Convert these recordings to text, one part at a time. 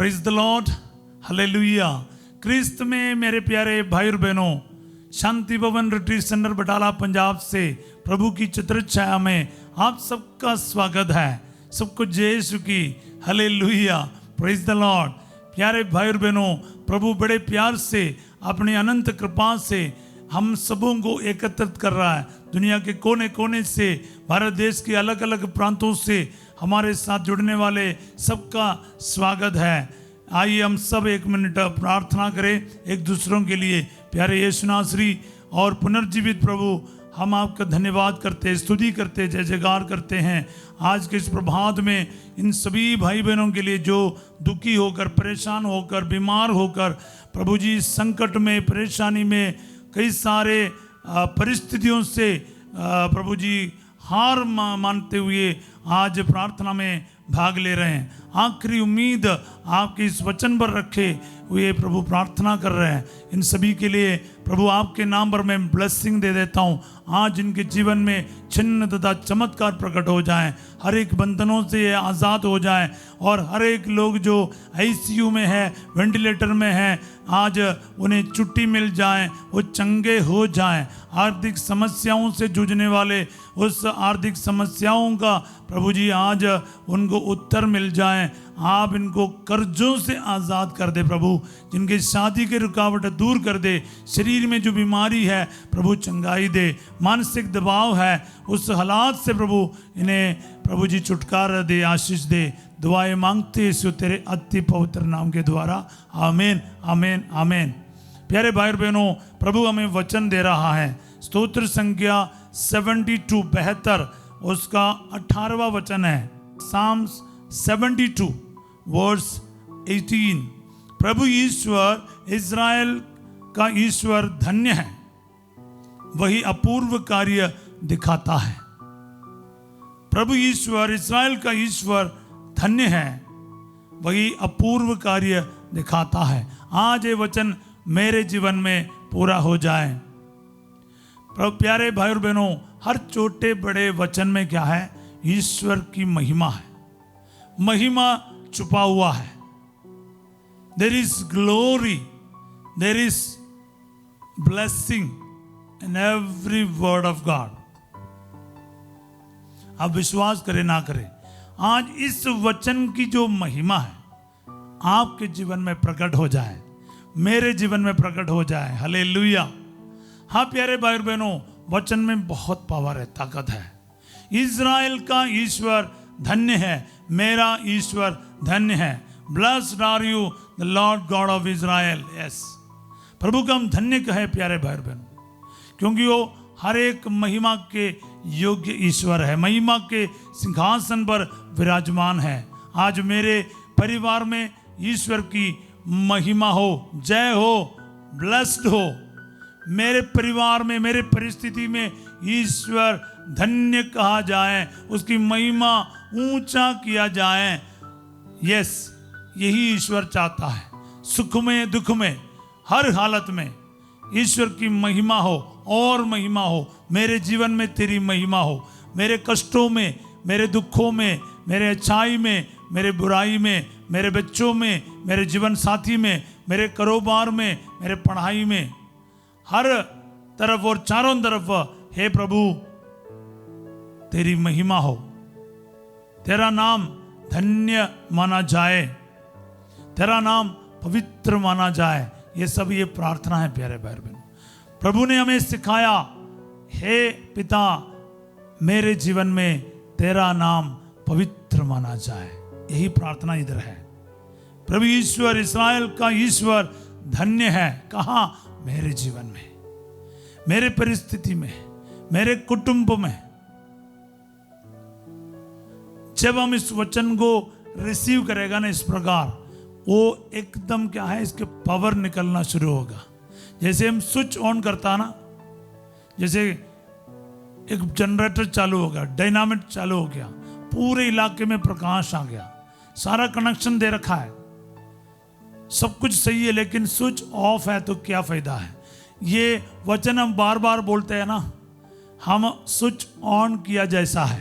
Praise the Lord, hallelujah. क्रिस्त में मेरे प्यारे भाई और बहनों, शांति भवन रिट्रीट सेंटर बटाला पंजाब से प्रभु की चित्र छाया में आप सबका स्वागत है। सबको जय यीशु की, हालेलुया, प्रेज द लॉर्ड। प्यारे भाई और बहनों, प्रभु बड़े प्यार से अपनी अनंत कृपा से हम सबों को एकत्रित कर रहा है। दुनिया के कोने कोने से, भारत देश के अलग अलग प्रांतों से हमारे साथ जुड़ने वाले सबका स्वागत है। आइए हम सब एक मिनट प्रार्थना करें एक दूसरों के लिए। प्यारे यीशु नासरी और पुनर्जीवित प्रभु, हम आपका धन्यवाद करते, स्तुति करते, जय जयकार करते हैं आज के इस प्रभात में इन सभी भाई बहनों के लिए जो दुखी होकर, परेशान होकर, बीमार होकर, प्रभु जी संकट में, परेशानी में, कई सारे परिस्थितियों से प्रभु जी हार मानते हुए आज प्रार्थना में भाग ले रहे हैं। आखिरी उम्मीद आपके इस वचन पर रखे हुए प्रभु प्रार्थना कर रहे हैं। इन सभी के लिए प्रभु आपके नाम पर मैं ब्लेसिंग दे देता हूँ। आज इनके जीवन में छिन्न तथा चमत्कार प्रकट हो जाएं, हर एक बंधनों से ये आज़ाद हो जाएं और हर एक लोग जो आईसीयू में है, वेंटिलेटर में है, आज उन्हें छुट्टी मिल जाए, वो चंगे हो जाएं। आर्थिक समस्याओं से जूझने वाले उस आर्थिक समस्याओं का प्रभु जी आज उनको उत्तर मिल जाए। आप इनको कर्जों से आज़ाद कर दे प्रभु, जिनके शादी के रुकावट दूर कर दे, शरीर में जो बीमारी है प्रभु चंगाई दे, मानसिक दबाव है उस हालात से प्रभु इन्हें प्रभु जी छुटकारा दे, आशीष दे। दुआएं मांगते यीशु तेरे अति पवित्र नाम के द्वारा, आमीन, आमीन, आमीन। प्यारे भाई और बहनों, प्रभु हमें वचन दे रहा है। स्तोत्र संख्या 72 72 उसका 18वां वचन है। Psalms 72 verse 18। प्रभु ईश्वर इज़राइल का ईश्वर धन्य है, वही अपूर्व कार्य दिखाता है। प्रभु ईश्वर इज़राइल का ईश्वर धन्य है, वही अपूर्व कार्य दिखाता है। आज ये वचन मेरे जीवन में पूरा हो जाए। प्रभु प्यारे भाई और बहनों, हर छोटे बड़े वचन में क्या है? ईश्वर की महिमा है, महिमा छुपा हुआ है। There is glory, there is blessing in every word of God. आप विश्वास करें ना करें, आज इस वचन की जो महिमा है आपके जीवन में प्रकट हो जाए, मेरे जीवन में प्रकट हो जाए। हालेलुया। हाँ प्यारे भाई और बहनों, वचन में बहुत पावर है, ताकत है। इज़राइल का ईश्वर धन्य है, मेरा ईश्वर धन्य है। Blessed are you the Lord God of Israel. Yes, प्रभु का हम धन्य कहे प्यारे भाई और बहनों, क्योंकि वो हर एक महिमा के योग्य ईश्वर है, महिमा के सिंहासन पर विराजमान है। आज मेरे परिवार में ईश्वर की महिमा हो, जय हो, ब्लेस्ड हो। मेरे परिवार में, मेरे परिस्थिति में ईश्वर धन्य कहा जाए, उसकी महिमा ऊंचा किया जाए। यस, यही ईश्वर चाहता है। सुख में, दुख में, हर हालत में ईश्वर की महिमा हो और महिमा हो। मेरे जीवन में तेरी महिमा हो, मेरे कष्टों में, मेरे दुखों में, मेरे अच्छाई में, मेरे बुराई में, मेरे बच्चों में, मेरे जीवन साथी में, मेरे कारोबार में, मेरे पढ़ाई में, हर तरफ और चारों तरफ हे प्रभु तेरी महिमा हो, तेरा नाम धन्य माना जाए, तेरा नाम पवित्र माना जाए। ये सब ये प्रार्थना है प्यारे भाई बहनों। प्रभु ने हमें सिखाया, हे पिता मेरे जीवन में तेरा नाम पवित्र माना जाए। यही प्रार्थना इधर है। प्रभु ईश्वर इज़राइल का ईश्वर धन्य है। कहाँ? मेरे जीवन में, मेरे परिस्थिति में, मेरे कुटुंब में। जब हम इस वचन को रिसीव करेगा ना इस प्रकार, वो एकदम क्या है, इसके पावर निकलना शुरू होगा। जैसे हम स्विच ऑन करता ना, जैसे एक जनरेटर चालू हो गया, डायनामिट चालू हो गया, पूरे इलाके में प्रकाश आ गया, सारा कनेक्शन दे रखा है, सब कुछ सही है, लेकिन स्विच ऑफ है तो क्या फायदा है? ये वचन हम बार बार बोलते हैं ना, हम स्विच ऑन किया जैसा है।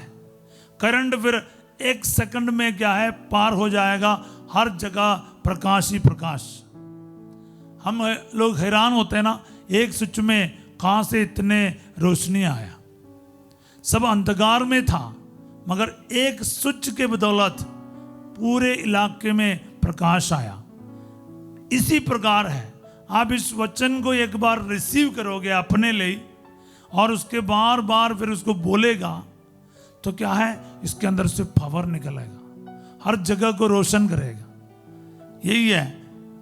करंट फिर 1 सेकंड में क्या है, पार हो जाएगा, हर जगह प्रकाश ही प्रकाश। हम लोग हैरान होते हैं ना, एक स्विच में कहां से इतने रोशनी आया। सब अंधकार में था, मगर एक स्विच के बदौलत पूरे इलाके में प्रकाश आया। इसी प्रकार है, आप इस वचन को एक बार रिसीव करोगे अपने लिए और उसके बार बार फिर उसको बोलेगा तो क्या है, इसके अंदर से पावर निकलेगा, हर जगह को रोशन करेगा। यही है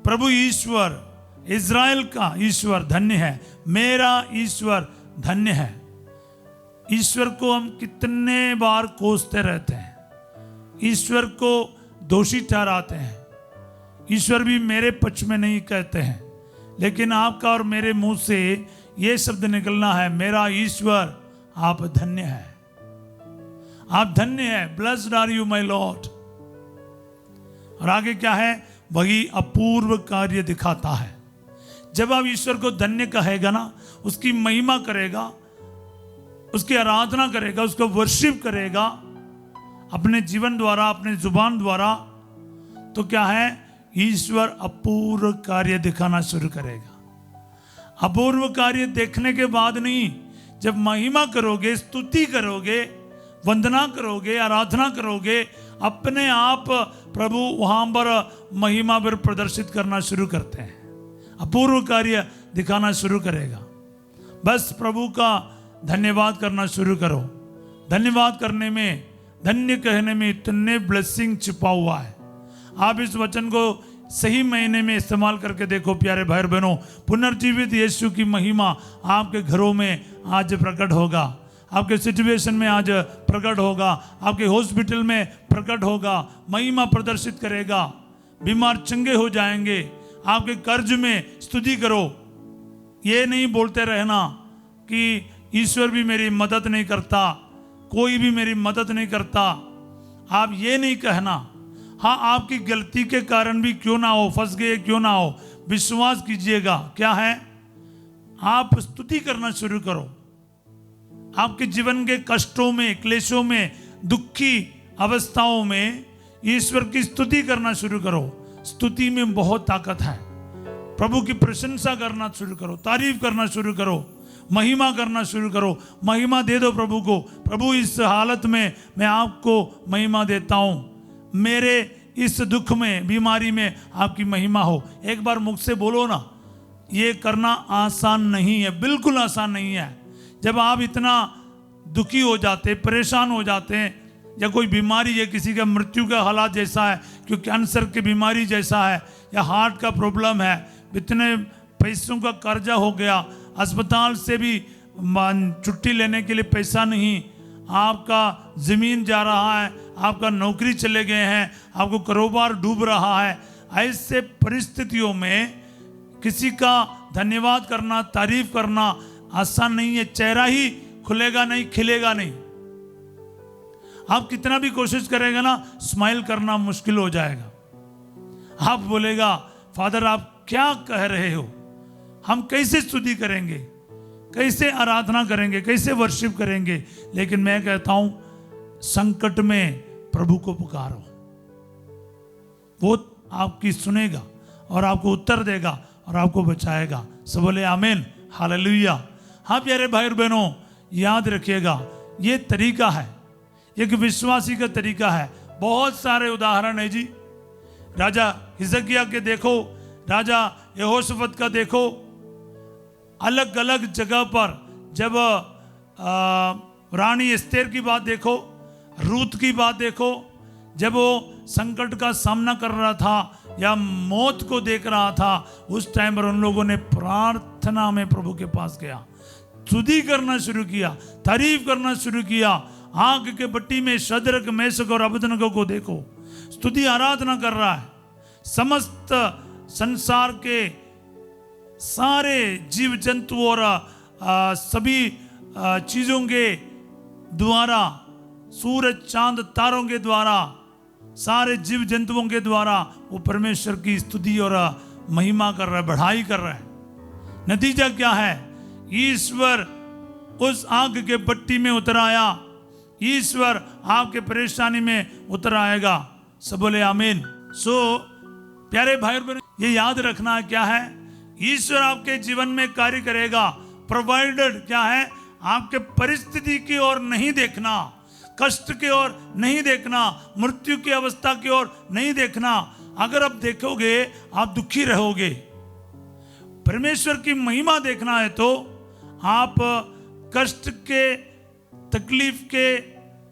प्रभु ईश्वर, इज़राइल का ईश्वर धन्य है, मेरा ईश्वर धन्य है। ईश्वर को हम कितने बार कोसते रहते हैं, ईश्वर को दोषी ठहराते हैं। ईश्वर भी मेरे पक्ष में नहीं कहते हैं, लेकिन आपका और मेरे मुंह से ये शब्द निकलना है, मेरा ईश्वर आप धन्य है, आप धन्य है, blessed are you my lord. और आगे क्या है, वही अपूर्व कार्य दिखाता है। जब आप ईश्वर को धन्य कहेगा ना, उसकी महिमा करेगा, उसकी आराधना करेगा, उसको वर्शिप करेगा अपने जीवन द्वारा, अपने जुबान द्वारा, तो क्या है, ईश्वर अपूर्व कार्य दिखाना शुरू करेगा। अपूर्व कार्य देखने के बाद नहीं, जब महिमा करोगे, स्तुति करोगे, वंदना करोगे, आराधना करोगे, अपने आप प्रभु वहां पर महिमा पर प्रदर्शित करना शुरू करते हैं, अपूर्व कार्य दिखाना शुरू करेगा। बस प्रभु का धन्यवाद करना शुरू करो। धन्यवाद करने में, धन्य कहने में इतने ब्लेसिंग छिपा हुआ है। आप इस वचन को सही महीने में इस्तेमाल करके देखो प्यारे भाई बहनों, पुनर्जीवित यीशु की महिमा आपके घरों में आज प्रकट होगा, आपके सिचुएशन में आज प्रकट होगा, आपके हॉस्पिटल में प्रकट होगा, महिमा प्रदर्शित करेगा, बीमार चंगे हो जाएंगे। आपके कर्ज में स्तुति करो, ये नहीं बोलते रहना कि ईश्वर भी मेरी मदद नहीं करता, कोई भी मेरी मदद नहीं करता। आप ये नहीं कहना, हाँ आपकी गलती के कारण भी क्यों ना हो, फंस गए क्यों ना हो, विश्वास कीजिएगा क्या है, आप स्तुति करना शुरू करो। आपके जीवन के कष्टों में, क्लेशों में, दुखी अवस्थाओं में ईश्वर की स्तुति करना शुरू करो। स्तुति में बहुत ताकत है। प्रभु की प्रशंसा करना शुरू करो, तारीफ करना शुरू करो, महिमा करना शुरू करो। महिमा दे दो प्रभु को, प्रभु इस हालत में मैं आपको महिमा देता हूं, मेरे इस दुख में, बीमारी में आपकी महिमा हो। एक बार मुख से बोलो ना, ये करना आसान नहीं है, बिल्कुल आसान नहीं है। जब आप इतना दुखी हो जाते, परेशान हो जाते हैं, या कोई बीमारी है, किसी का मृत्यु का हालात जैसा है, क्यों कैंसर की बीमारी जैसा है, या हार्ट का प्रॉब्लम है, इतने पैसों का कर्जा हो गया, अस्पताल से भी छुट्टी लेने के लिए पैसा नहीं, आपका ज़मीन जा रहा है, आपका नौकरी चले गए हैं, आपको कारोबार डूब रहा है। ऐसे परिस्थितियों में किसी का धन्यवाद करना, तारीफ करना आसान नहीं है। चेहरा ही खुलेगा नहीं, खिलेगा नहीं। आप कितना भी कोशिश करेगा ना, स्माइल करना मुश्किल हो जाएगा। आप बोलेगा, फादर आप क्या कह रहे हो, हम कैसे स्तुति करेंगे, कैसे आराधना करेंगे, कैसे वर्शिप करेंगे। लेकिन मैं कहता हूं, संकट में प्रभु को पुकारो, वो आपकी सुनेगा और आपको उत्तर देगा और आपको बचाएगा। सब बोले आमीन, हालेलुया। हाँ प्यारे भाई और बहनों, याद रखिएगा, ये तरीका है, एक विश्वासी का तरीका है। बहुत सारे उदाहरण है जी। राजा हिजकिय्याह के देखो, राजा यहोशफत का देखो, अलग अलग जगह पर। जब रानी एस्तेर की बात देखो, रूत की बात देखो, जब वो संकट का सामना कर रहा था या मौत को देख रहा था, उस टाइम पर उन लोगों ने प्रार्थना में प्रभु के पास गया, स्तुति करना शुरू किया, तारीफ करना शुरू किया। आग के भट्टी में शद्रक, मेशक और अबेदनगो को देखो, स्तुति आराधना कर रहा है। समस्त संसार के सारे जीव जंतु और सभी चीजों के द्वारा, सूरज चांद तारों के द्वारा, सारे जीव जंतुओं के द्वारा वो परमेश्वर की स्तुति और महिमा कर रहा है, बढ़ाई कर रहा है। नतीजा क्या है? ईश्वर उस आग के भट्टी में उतर आया, ईश्वर आपके परेशानी में उतर आएगा। सब बोले आमीन। सो प्यारे भाई और बहनों, ये याद रखना क्या है, ईश्वर आपके जीवन में कार्य करेगा, प्रोवाइडेड क्या है, आपके परिस्थिति की ओर नहीं देखना, कष्ट की ओर नहीं देखना, मृत्यु की अवस्था की ओर नहीं देखना। अगर आप देखोगे आप दुखी रहोगे। परमेश्वर की महिमा देखना है तो आप कष्ट के, तकलीफ के,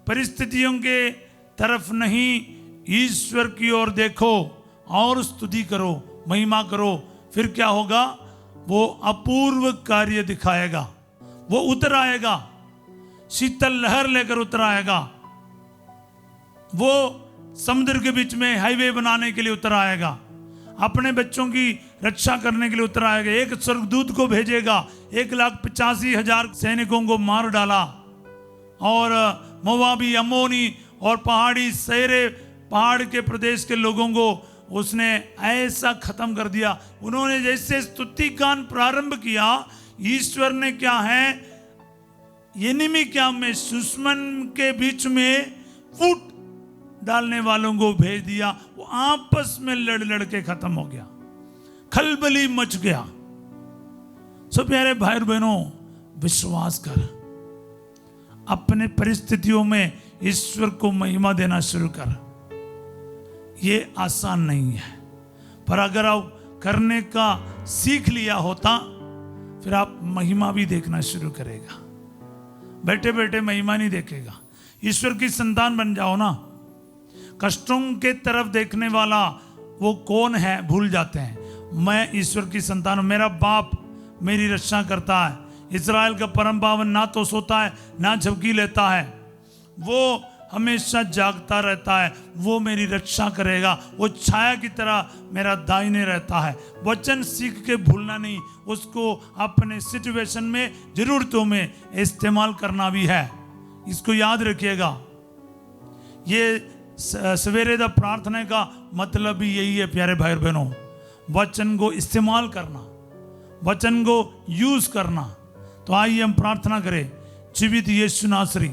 परिस्थितियों के तरफ नहीं, ईश्वर की ओर देखो और स्तुति करो, महिमा करो। फिर क्या होगा, वो अपूर्व कार्य दिखाएगा। वो उतर आएगा, शीतल लहर लेकर उतर आएगा। वो समुद्र के बीच में हाईवे बनाने के लिए उतर आएगा, अपने बच्चों की रक्षा करने के लिए उतर आएगा। एक स्वर्गदूत को भेजेगा, 1,85,000 सैनिकों को मार डाला, और मोवाबी, अम्मोनी और पहाड़ी सेरे, पहाड़ के प्रदेश के लोगों को उसने ऐसा खत्म कर दिया। उन्होंने जैसे स्तुति गान प्रारंभ किया, ईश्वर ने क्या है, एनिमी क्या में, दुश्मन के बीच में फूट डालने वालों को भेज दिया। वो आपस में लड़ लड़ के खत्म हो गया, खलबली मच गया। सो प्यारे भाई और बहनों, विश्वास कर, अपने परिस्थितियों में ईश्वर को महिमा देना शुरू कर। ये आसान नहीं है, पर अगर आप करने का सीख लिया होता, फिर आप महिमा भी देखना शुरू करेगा। बैठे बैठे महिमा नहीं देखेगा। ईश्वर की संतान बन जाओ ना। कष्टों के तरफ देखने वाला वो कौन है भूल जाते हैं। मैं ईश्वर की संतान हूं, मेरा बाप मेरी रक्षा करता है। इस्राएल का परम पावन ना तो सोता है ना झपकी लेता है, वो हमेशा जागता रहता है, वो मेरी रक्षा करेगा। वो छाया की तरह मेरा दाहिने रहता है। वचन सीख के भूलना नहीं, उसको अपने सिचुएशन में, जरूरतों में इस्तेमाल करना भी है। इसको याद रखिएगा। ये सवेरे द प्रार्थना का मतलब भी यही है प्यारे भाई और बहनों, वचन को इस्तेमाल करना, वचन को यूज करना। तो आइए हम प्रार्थना करें। जीवित यीशु नासरी,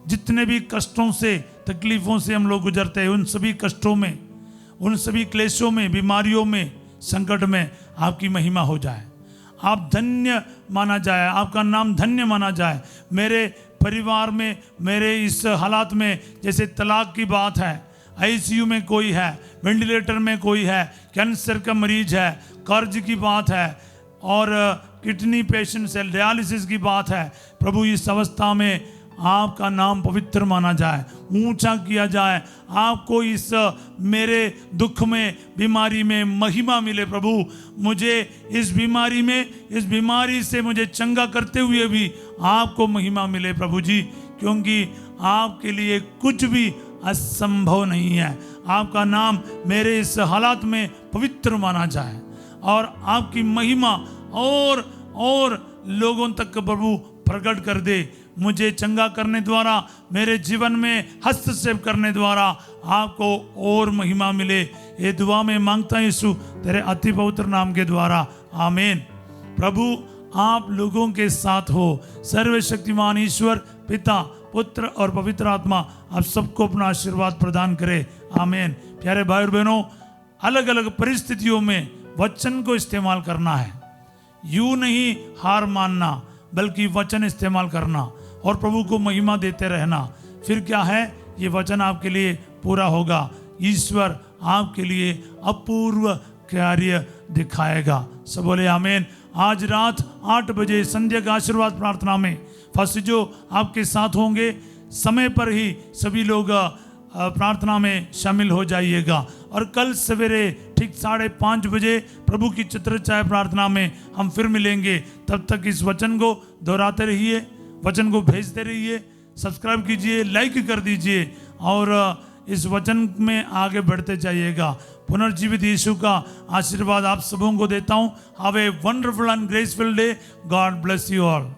जितने भी कष्टों से, तकलीफों से हम लोग गुजरते हैं, उन सभी कष्टों में, उन सभी क्लेशों में, बीमारियों में, संकट में आपकी महिमा हो जाए। आप धन्य माना जाए, आपका नाम धन्य माना जाए। मेरे परिवार में, मेरे इस हालात में, जैसे तलाक की बात है, आईसीयू में कोई है, वेंटिलेटर में कोई है, कैंसर का मरीज है, कर्ज की बात है, और किडनी पेशेंट्स है, डायलिसिस की बात है। प्रभु इस अवस्था में आपका नाम पवित्र माना जाए, ऊंचा किया जाए। आपको इस मेरे दुख में, बीमारी में महिमा मिले। प्रभु मुझे इस बीमारी में, इस बीमारी से मुझे चंगा करते हुए भी आपको महिमा मिले प्रभु जी, क्योंकि आपके लिए कुछ भी असंभव नहीं है। आपका नाम मेरे इस हालात में पवित्र माना जाए, और आपकी महिमा और लोगों तक प्रभु प्रकट कर दे। मुझे चंगा करने द्वारा, मेरे जीवन में हस्तक्षेप करने द्वारा आपको और महिमा मिले। ये दुआ में मांगता हूं यीशु तेरे अति पवित्र नाम के द्वारा, आमीन। प्रभु आप लोगों के साथ हो। सर्वशक्तिमान ईश्वर पिता, पुत्र और पवित्र आत्मा आप सबको अपना आशीर्वाद प्रदान करे, आमीन। प्यारे भाई और बहनों, अलग अलग परिस्थितियों में वचन को इस्तेमाल करना है। यूं नहीं हार मानना, बल्कि वचन इस्तेमाल करना और प्रभु को महिमा देते रहना। फिर क्या है, ये वचन आपके लिए पूरा होगा। ईश्वर आपके लिए अपूर्व कार्य दिखाएगा। सब बोले आमीन। आज रात 8 बजे संध्या का आशीर्वाद प्रार्थना में फर्स्ट जो आपके साथ होंगे, समय पर ही सभी लोग प्रार्थना में शामिल हो जाइएगा। और कल सवेरे ठीक 5:30 बजे प्रभु की छत्रछाया प्रार्थना में हम फिर मिलेंगे। तब तक इस वचन को दोहराते रहिए, वचन को भेजते रहिए, सब्सक्राइब कीजिए, लाइक कर दीजिए और इस वचन में आगे बढ़ते जाइएगा। पुनर्जीवित यीशु का आशीर्वाद आप सबों को देता हूँ। Have a wonderful and graceful day. God bless you all.